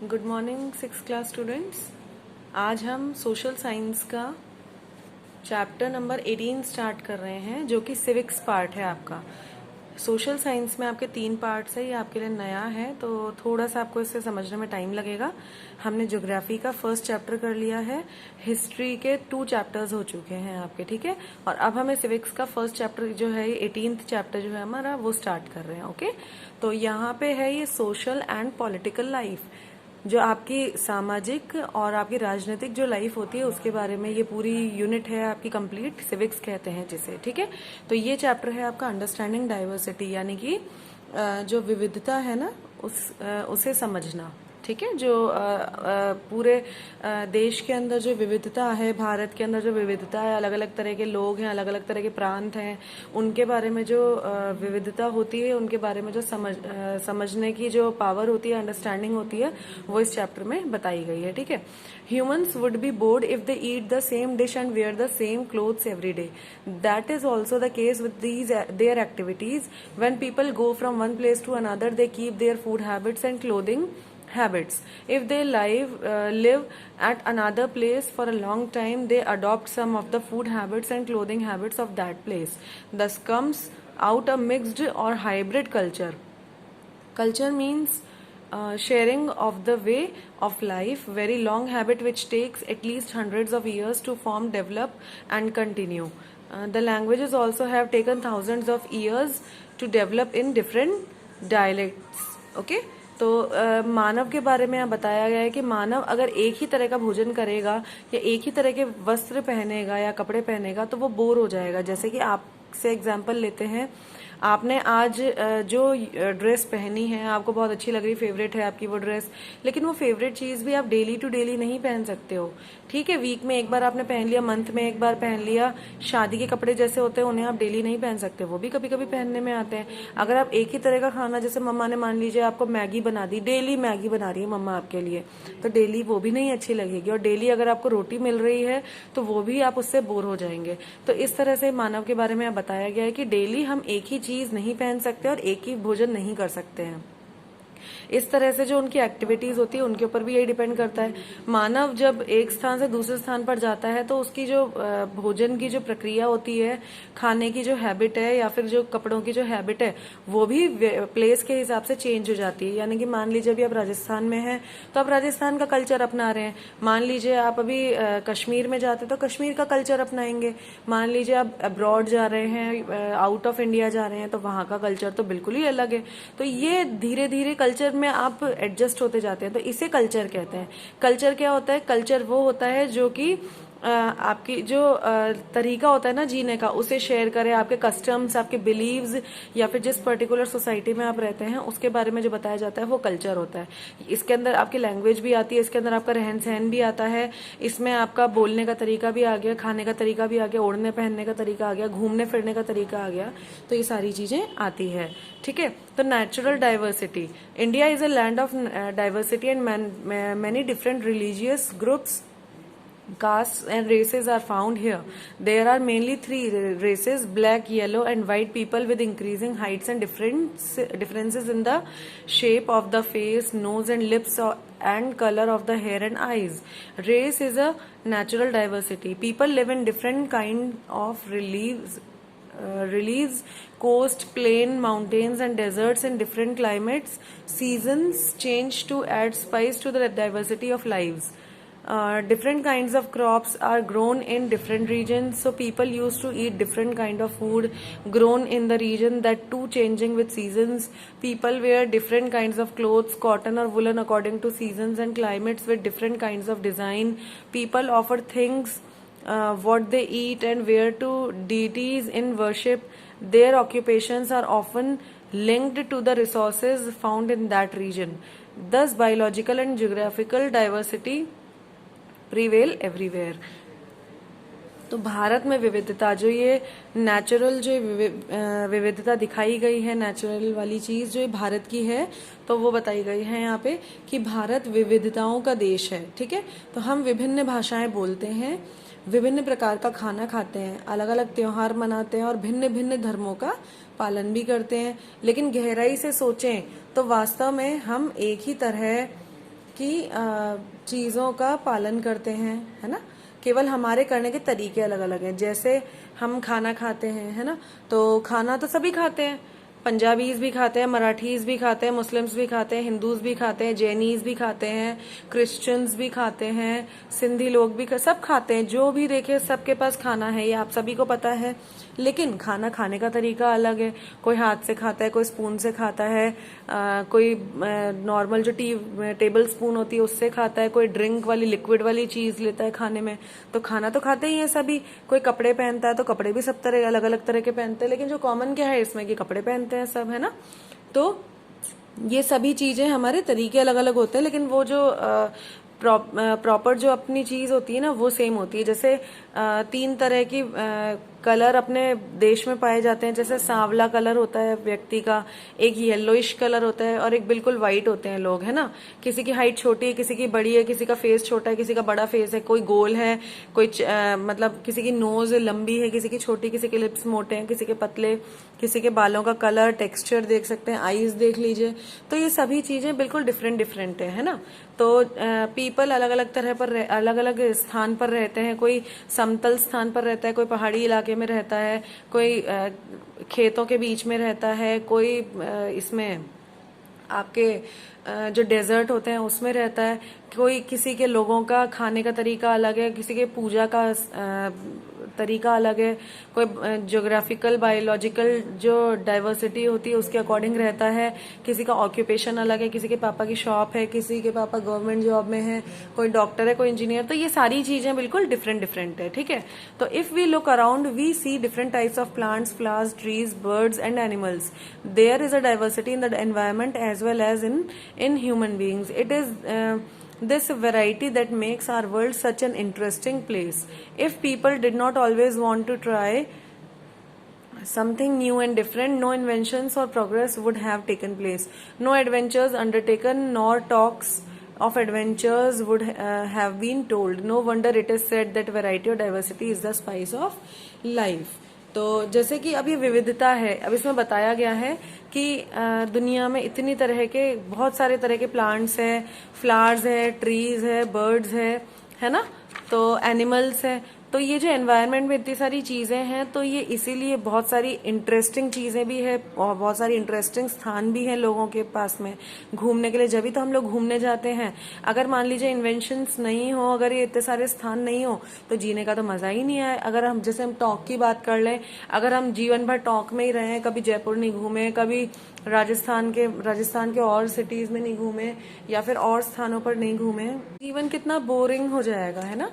Good morning 6th class students. आज हम social science का चैप्टर नंबर 18 स्टार्ट कर रहे हैं, जो कि सिविक्स पार्ट है आपका। सोशल साइंस में आपके 3 पार्ट्स है, ये आपके लिए नया है तो थोड़ा सा आपको इसे समझने में टाइम लगेगा। हमने ज्योग्राफी का फर्स्ट चैप्टर कर लिया है, हिस्ट्री के 2 चैप्टर्स हो चुके हैं आपके, ठीक है। और अब हमें सिविक्स का फर्स्ट चैप्टर जो है 18th चैप्टर जो है हमारा वो स्टार्ट कर रहे हैं, ओके। तो यहाँ पे है ये सोशल एंड पॉलिटिकल लाइफ, जो आपकी सामाजिक और आपकी राजनीतिक जो लाइफ होती है उसके बारे में ये पूरी यूनिट है आपकी कंप्लीट, सिविक्स कहते हैं जिसे, ठीक है। तो ये चैप्टर है आपका अंडरस्टैंडिंग डाइवर्सिटी, यानी कि जो विविधता है ना उसे समझना, ठीक है। जो पूरे देश के अंदर जो विविधता है, भारत के अंदर जो विविधता है, अलग अलग तरह के लोग हैं, अलग अलग तरह के प्रांत हैं, उनके बारे में जो विविधता होती है, उनके बारे में जो समझने की जो पावर होती है, अंडरस्टैंडिंग होती है, वो इस चैप्टर में बताई गई है, ठीक है। Humans would be bored if they eat the same dish and wear the same clothes every day. That is also the case with these their activities. When people go from one place to another, they keep their food habits and clothing habits. If they live at another place for a long time, they adopt some of the food habits and clothing habits of that place. Thus comes out a mixed or hybrid culture. Culture means sharing of the way of life, very long habit which takes at least hundreds of years to form, develop and continue. The languages also have taken thousands of years to develop in different dialects, okay. तो मानव के बारे में यहाँ बताया गया है कि मानव अगर एक ही तरह का भोजन करेगा या एक ही तरह के वस्त्र पहनेगा या कपड़े पहनेगा तो वो बोर हो जाएगा। जैसे कि आपसे एग्जांपल लेते हैं, आपने आज जो ड्रेस पहनी है आपको बहुत अच्छी लग रही, फेवरेट है आपकी वो ड्रेस, लेकिन वो फेवरेट चीज भी आप डेली टू डेली नहीं पहन सकते हो, ठीक है। वीक में एक बार आपने पहन लिया, मंथ में एक बार पहन लिया। शादी के कपड़े जैसे होते हैं उन्हें आप डेली नहीं पहन सकते, वो भी कभी कभी पहनने में आते हैं। अगर आप एक ही तरह का खाना, जैसे मम्मा ने मान लीजिए आपको मैगी बना दी, डेली मैगी बना रही है मम्मा आपके लिए, तो डेली वो भी नहीं अच्छी लगेगी। और डेली अगर आपको रोटी मिल रही है तो वो भी आप उससे बोर हो जाएंगे। तो इस तरह से मानव के बारे में बताया गया है कि डेली हम एक ही चीज नहीं पहन सकते और एक ही भोजन नहीं कर सकते हैं। इस तरह से जो उनकी एक्टिविटीज होती है उनके ऊपर भी यही डिपेंड करता है। मानव जब एक स्थान से दूसरे स्थान पर जाता है तो उसकी जो भोजन की जो प्रक्रिया होती है, खाने की जो हैबिट है या फिर जो कपड़ों की जो हैबिट है, वो भी प्लेस के हिसाब से चेंज हो जाती है। यानी कि मान लीजिए अभी आप राजस्थान में हैं तो आप राजस्थान का कल्चर अपना रहे हैं। मान लीजिए आप अभी कश्मीर में जाते तो कश्मीर का कल्चर अपनाएंगे। मान लीजिए आप अब्रॉड जा रहे हैं, आउट ऑफ इंडिया जा रहे हैं, तो वहां का कल्चर तो बिल्कुल ही अलग है। तो ये धीरे धीरे कल्चर में आप एडजस्ट होते जाते हैं, तो इसे कल्चर कहते हैं। कल्चर क्या होता है? कल्चर वो होता है जो कि आपकी जो तरीका होता है ना जीने का, उसे शेयर करे, आपके कस्टम्स, आपके बिलीव्स या फिर जिस पर्टिकुलर सोसाइटी में आप रहते हैं उसके बारे में जो बताया जाता है वो कल्चर होता है। इसके अंदर आपकी लैंग्वेज भी आती है, इसके अंदर आपका रहन सहन भी आता है, इसमें आपका बोलने का तरीका भी आ गया, खाने का तरीका भी आ गया, ओढ़ने पहनने का तरीका आ गया, घूमने फिरने का तरीका आ गया, तो ये सारी चीजें आती है, ठीक है। तो natural diversity, India is a land of diversity and many different religious groups, castes and races are found here. There are mainly 3 races: black, yellow and white people, with increasing heights and differences in the shape of the face, nose and lips and color of the hair and eyes. Race is a natural diversity. People live in different kind of reliefs, coast, plain, mountains and deserts in different climates. Seasons change to add spice to the diversity of lives. Different kinds of crops are grown in different regions, so people used to eat different kind of food grown in the region, that too changing with seasons. People wear different kinds of clothes, cotton or woolen, according to seasons and climates, with different kinds of design. People offer things, what they eat and wear, to deities in worship. Their occupations are often linked to the resources found in that region. Thus biological and geographical diversity prevail everywhere. तो भारत में विविधता, जो ये natural जो विविधता दिखाई गई है, नेचुरल वाली चीज जो भारत की है, तो वो बताई गई है यहाँ पे कि भारत विविधताओं का देश है, ठीक है। तो हम विभिन्न भाषाएं बोलते हैं, विभिन्न प्रकार का खाना खाते हैं, अलग अलग त्योहार मनाते हैं और भिन्न भिन्न धर्मों का पालन भी करते हैं। लेकिन गहराई से सोचें तो वास्तव में हम एक ही तरह कि चीज़ों का पालन करते हैं, है ना। केवल हमारे करने के तरीके अलग अलग हैं। जैसे हम खाना खाते हैं, है ना, तो खाना तो सभी खाते हैं। पंजाबीज भी खाते हैं, मराठीज भी खाते हैं, मुस्लिम्स भी खाते हैं, हिंदूज भी खाते हैं, जैनीज भी खाते हैं, क्रिश्चियंस भी खाते हैं, सिंधी लोग भी सब खाते हैं। जो भी देखे सबके पास खाना है, ये आप सभी को पता है। लेकिन खाना खाने का तरीका अलग है। कोई हाथ से खाता है, कोई स्पून से खाता है, कोई नॉर्मल जो टेबल स्पून होती है उससे खाता है, कोई ड्रिंक वाली लिक्विड वाली चीज लेता है खाने में। तो खाना तो खाते ही है सभी। कोई कपड़े पहनता है तो कपड़े भी सब तरह अलग अलग तरह के पहनते हैं, लेकिन जो कॉमन क्या है इसमें कि कपड़े पहनते हैं सब, है ना। तो ये सभी चीजें हमारे तरीके अलग अलग होते हैं, लेकिन वो जो प्रॉपर जो अपनी चीज होती है ना वो सेम होती है। जैसे 3 तरह की कलर अपने देश में पाए जाते हैं। जैसे सांवला कलर होता है व्यक्ति का, एक येलोइश कलर होता है, और एक बिल्कुल व्हाइट होते हैं लोग, है ना। किसी की हाइट छोटी है, किसी की बड़ी है, किसी का फेस छोटा है, किसी का बड़ा फेस है, कोई गोल है, कोई मतलब किसी की नोज लंबी है, किसी की छोटी, किसी के लिप्स मोटे हैं, किसी के पतले, किसी के बालों का कलर, टेक्सचर देख सकते हैं, आईज देख लीजिए। तो ये सभी चीजें बिल्कुल डिफरेंट डिफरेंट है ना। तो पीपल अलग अलग तरह पर अलग अलग स्थान पर रहते हैं। कोई समतल स्थान पर रहता है, कोई पहाड़ी इलाके में रहता है, कोई खेतों के बीच में रहता है, कोई इसमें आपके जो डेजर्ट होते हैं उसमें रहता है। कोई किसी के लोगों का खाने का तरीका अलग है, किसी के पूजा का तरीका अलग है। कोई ज्योग्राफिकल बायोलॉजिकल जो डाइवर्सिटी होती है उसके अकॉर्डिंग रहता है। किसी का ऑक्यूपेशन अलग है, किसी के पापा की शॉप है, किसी के पापा गवर्नमेंट जॉब में है, कोई डॉक्टर है, कोई इंजीनियर। तो ये सारी चीजें बिल्कुल डिफरेंट डिफरेंट है, ठीक है। तो if we look around we see different types of plants, flowers, trees, birds and animals. There is a diversity in the environment as well as in human beings. It is this variety that makes our world such an interesting place. If people did not always want to try something new and different, no inventions or progress would have taken place. No adventures undertaken nor talks of adventures would have been told. No wonder it is said that variety or diversity is the spice of life. तो जैसे कि अब ये विविधता है, अब इसमें बताया गया है कि दुनिया में इतनी तरह के बहुत सारे तरह के प्लांट्स है, फ्लावर्स है, ट्रीज है, बर्ड्स है ना, तो एनिमल्स है। तो ये जो एनवायरनमेंट में इतनी सारी चीजें हैं, तो ये इसीलिए बहुत सारी इंटरेस्टिंग चीजें भी है और बहुत सारी इंटरेस्टिंग स्थान भी हैं लोगों के पास में घूमने के लिए। जब भी तो हम लोग घूमने जाते हैं। अगर मान लीजिए इन्वेंशंस नहीं हो, अगर ये इतने सारे स्थान नहीं हो, तो जीने का तो मजा ही नहीं आए। अगर हम जैसे हम टॉक की बात कर लें, अगर हम जीवन भर टॉक में ही रहे, कभी जयपुर नहीं घूमे, कभी राजस्थान के और सिटीज में नहीं घूमे, या फिर और स्थानों पर नहीं घूमे, जीवन कितना बोरिंग हो जाएगा, है ना।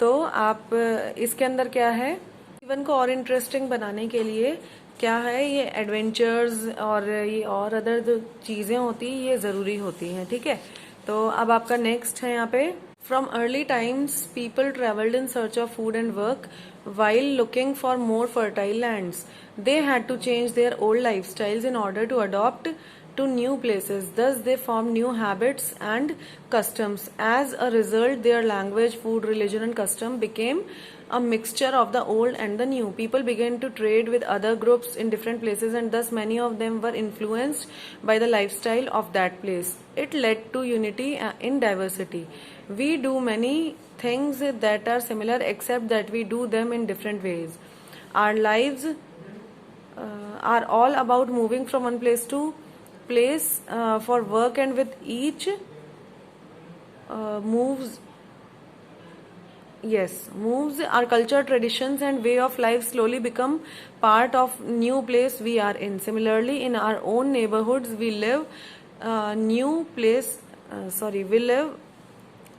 तो आप इसके अंदर क्या है, जीवन को और इंटरेस्टिंग बनाने के लिए क्या है, ये एडवेंचर्स और ये और अदर जो चीजें होती ये जरूरी होती हैं, ठीक है। तो अब आपका नेक्स्ट है यहाँ पे, from early times people travelled in search of food and work while looking for more fertile lands. They had to change their old lifestyles in order to adopt to new places. Thus they formed new habits and customs. As a result, their language, food, religion and custom became a mixture of the old and the new. People began to trade with other groups in different places, and thus many of them were influenced by the lifestyle of that place. It led to unity in diversity. We do many things that are similar except that we do them in different ways. Our lives are all about moving from one place to place for work, and with each moves our culture, traditions and way of life slowly become part of new place we are in. Similarly, in our own neighborhoods we live we live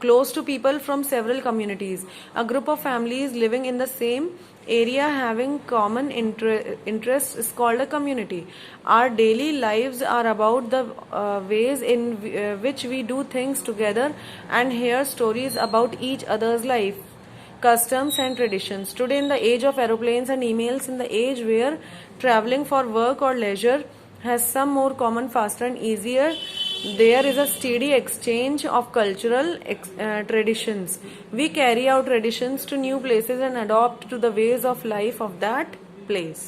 close to people from several communities. A group of families living in the same area having common interests is called a community. Our daily lives are about the ways in which we do things together and hear stories about each other's life, customs and traditions. Today, in the age of aeroplanes and emails, in the age where traveling for work or leisure has some more common, faster and easier, there is a steady exchange of cultural traditions. We carry out traditions to new places and adopt to the ways of life of that place.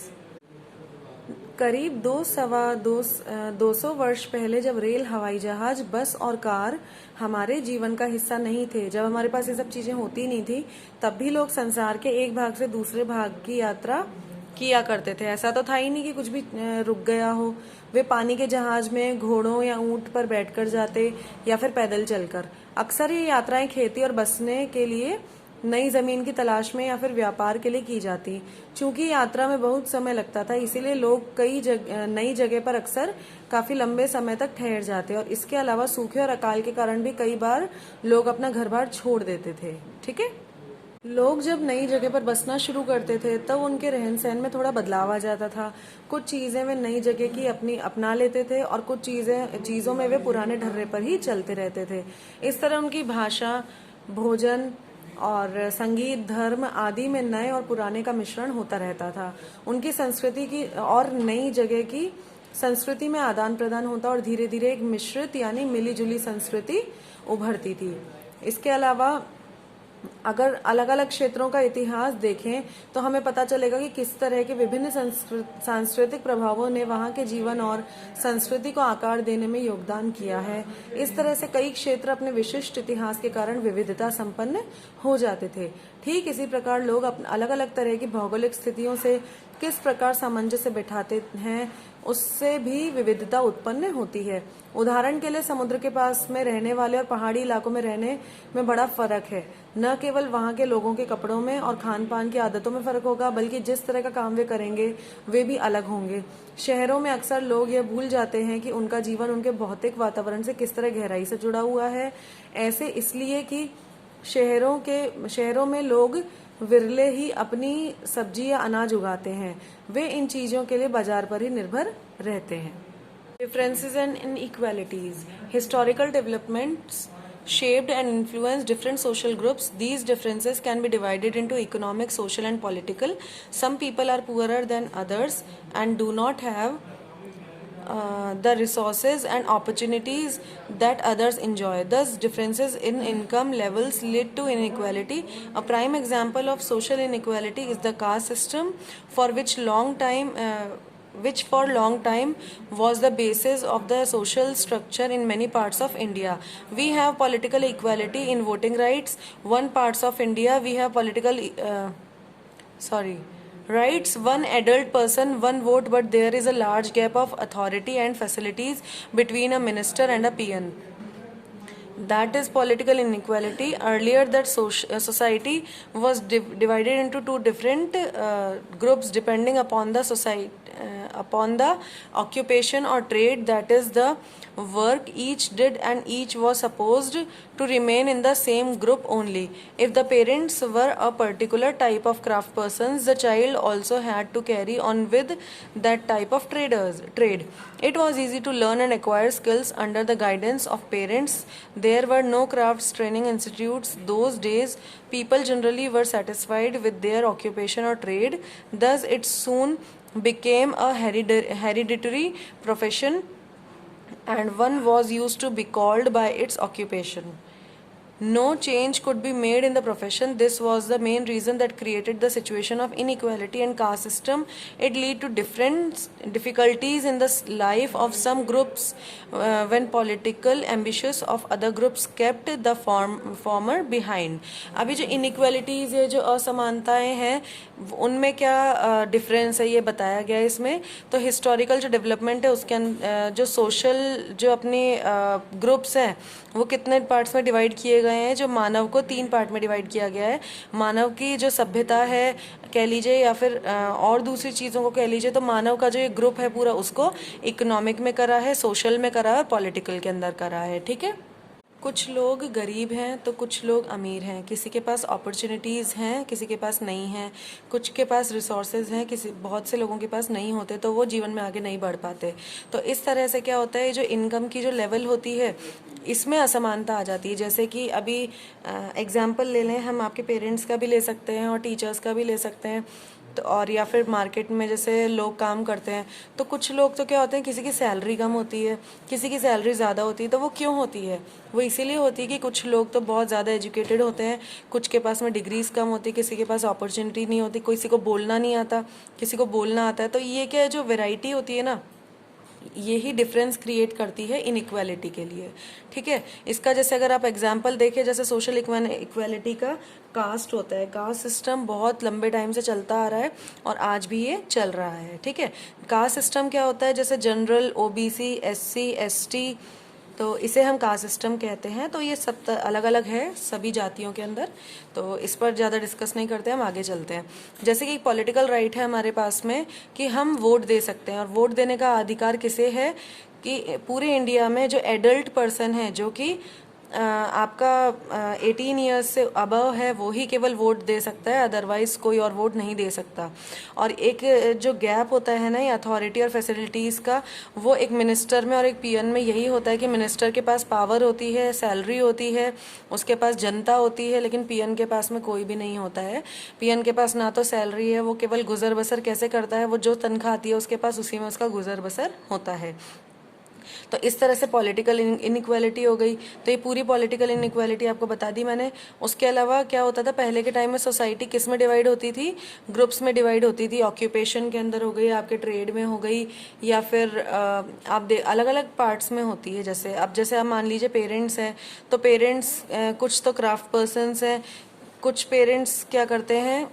करीब 200 वर्ष पहले जब rail, हवाई जहाज, बस और car हमारे जीवन का हिस्सा नहीं थे, जब हमारे पास ये सब चीजें होती नहीं थी, तब भी लोग संसार के एक भाग से दूसरे भाग की यात्रा किया करते थे। ऐसा तो था ही नहीं कि कुछ भी रुक गया हो। वे पानी के जहाज में घोड़ों या ऊंट पर बैठकर जाते या फिर पैदल चलकर। अक्सर ये यात्राएं खेती और बसने के लिए, नई जमीन की तलाश में या फिर व्यापार के लिए की जाती। चूंकि यात्रा में बहुत समय लगता था, इसीलिए लोग नई जगह पर अक्सर काफी लंबे समय तक ठहर जाते, और इसके अलावा सूखे और अकाल के कारण भी कई बार लोग अपना घर बार छोड़ देते थे। ठीक है, लोग जब नई जगह पर बसना शुरू करते थे तब उनके रहन सहन में थोड़ा बदलाव आ जाता था। कुछ चीजें वे नई जगह की अपना लेते थे और कुछ चीजों में वे पुराने ढर्रे पर ही चलते रहते थे। इस तरह उनकी भाषा, भोजन और संगीत, धर्म आदि में नए और पुराने का मिश्रण होता रहता था। उनकी संस्कृति की और नई जगह की संस्कृति में आदान प्रदान होता और धीरे धीरे एक मिश्रित यानी मिली जुली संस्कृति उभरती थी। इसके अलावा अगर अलग अलग क्षेत्रों का इतिहास देखें तो हमें पता चलेगा कि किस तरह के विभिन्न सांस्कृतिक प्रभावों ने वहां के जीवन और संस्कृति को आकार देने में योगदान किया है। इस तरह से कई क्षेत्र अपने विशिष्ट इतिहास के कारण विविधता संपन्न हो जाते थे। ठीक इसी प्रकार लोग अलग अलग तरह की भौगोलिक स्थितियों से किस प्रकार सामंजस्य बैठाते हैं, उससे भी विविधता उत्पन्न होती है। उदाहरण के लिए समुद्र के पास में रहने वाले और पहाड़ी इलाकों में रहने में बड़ा फर्क है। न केवल वहाँ के लोगों के कपड़ों में और खान पान की आदतों में फर्क होगा, बल्कि जिस तरह का काम वे करेंगे वे भी अलग होंगे। शहरों में अक्सर लोग यह भूल जाते हैं कि उनका जीवन उनके भौतिक वातावरण से किस तरह गहराई से जुड़ा हुआ है। ऐसे इसलिए कि शहरों में लोग विरले ही अपनी सब्जी या अनाज उगाते हैं। वे इन चीजों के लिए बाजार पर ही निर्भर रहते हैं। Differences and inequalities. Historical developments shaped and influenced different social groups. These differences can be divided into economic, social, and political. Some people are poorer than others and do not have the resources and opportunities that others enjoy. Thus, differences in income levels lead to inequality. A prime example of social inequality is the caste system, which for long time was the basis of the social structure in many parts of India. We have political equality in voting rights. One parts of India we have rights, one adult person, one vote, but there is a large gap of authority and facilities between a minister and a peon. That is political inequality. Earlier, that society was divided into two different groups depending upon the occupation or trade, that is the work each did, and each was supposed to remain in the same group only. If the parents were a particular type of craft persons, the child also had to carry on with that type of trade. It was easy to learn and acquire skills under the guidance of parents. There were no crafts training institutes those days. People generally were satisfied with their occupation or trade. Thus, it soon became a hereditary profession, and one was used to be called by its occupation. No change could be made in the profession. This was the main reason that created the situation of inequality and caste system. It led to different difficulties in the life of some groups when political ambitions of other groups kept the former behind. अभी जो inequalities है, जो असमानताएं हैं, उनमें क्या difference है ये बताया गया है इसमें। तो हिस्टोरिकल जो डेवलपमेंट है उसके जो सोशल जो अपने ग्रुप्स हैं वो कितने पार्ट्स में डिवाइड किए गए हैं। जो मानव को 3 पार्ट में डिवाइड किया गया है। मानव की जो सभ्यता है कह लीजिए, या फिर और दूसरी चीज़ों को कह लीजिए, तो मानव का जो एक ग्रुप है पूरा उसको इकोनॉमिक में करा है, सोशल में करा है, पॉलिटिकल के अंदर करा है। ठीक है, कुछ लोग गरीब हैं तो कुछ लोग अमीर हैं। किसी के पास अपॉर्चुनिटीज़ हैं, किसी के पास नहीं हैं। कुछ के पास रिसोर्सेज हैं, बहुत से लोगों के पास नहीं होते, तो वो जीवन में आगे नहीं बढ़ पाते। तो इस तरह से क्या होता है, जो इनकम की जो लेवल होती है इसमें असमानता आ जाती है। जैसे कि अभी एग्जाम्पल ले लें हम, आपके पेरेंट्स का भी ले सकते हैं और टीचर्स का भी ले सकते हैं। तो और या फिर मार्केट में जैसे लोग काम करते हैं, तो कुछ लोग तो क्या होते हैं, किसी की सैलरी कम होती है, किसी की सैलरी ज़्यादा होती है। तो वो क्यों होती है? वो इसीलिए होती है कि कुछ लोग तो बहुत ज़्यादा एजुकेटेड होते हैं, कुछ के पास में डिग्रीज कम होती है, किसी के पास अपॉर्चुनिटी नहीं होती, किसी को बोलना नहीं आता, किसी को बोलना आता है। तो ये क्या है, जो वेराइटी होती है ना, यही डिफरेंस क्रिएट करती है इनइक्वालिटी के लिए। ठीक है, इसका जैसे अगर आप एग्जांपल देखें, जैसे सोशल इक्वालिटी का कास्ट होता है, कास्ट सिस्टम बहुत लंबे टाइम से चलता आ रहा है और आज भी ये चल रहा है। ठीक है, कास्ट सिस्टम क्या होता है, जैसे जनरल, ओबीसी, एससी, एसटी, तो इसे हम कास्ट सिस्टम कहते हैं। तो ये सब अलग अलग है सभी जातियों के अंदर, तो इस पर ज़्यादा डिस्कस नहीं करते, हम आगे चलते हैं। जैसे कि एक पॉलिटिकल राइट है हमारे पास में कि हम वोट दे सकते हैं, और वोट देने का अधिकार किसे है कि पूरे इंडिया में जो एडल्ट पर्सन है, जो कि आपका 18 ईयर्स से अबव है, वो ही केवल वोट दे सकता है, अदरवाइज कोई और वोट नहीं दे सकता। और एक जो गैप होता है ना ये अथॉरिटी और फैसिलिटीज़ का, वो एक मिनिस्टर में और एक पीएन में यही होता है कि मिनिस्टर के पास पावर होती है, सैलरी होती है, उसके पास जनता होती है, लेकिन पीएन के पास में कोई भी नहीं होता है। पीएन के पास ना तो सैलरी है, वो केवल गुजर बसर कैसे करता है, वो जो तनख्वाह आती है उसके पास, उसी में उसका गुजर बसर होता है। तो इस तरह से पॉलिटिकल इनइक्वालिटी हो गई। तो ये पूरी पॉलिटिकल इनइक्वालिटी आपको बता दी मैंने। उसके अलावा क्या होता था, पहले के टाइम में सोसाइटी किस में डिवाइड होती थी, ग्रुप्स में डिवाइड होती थी। ऑक्यूपेशन के अंदर हो गई, आपके ट्रेड में हो गई, या फिर आप अलग अलग पार्ट्स में होती है। जैसे आप मान लीजिए पेरेंट्स हैं, तो पेरेंट्स कुछ तो क्राफ्ट पर्सनस हैं, कुछ पेरेंट्स क्या करते हैं,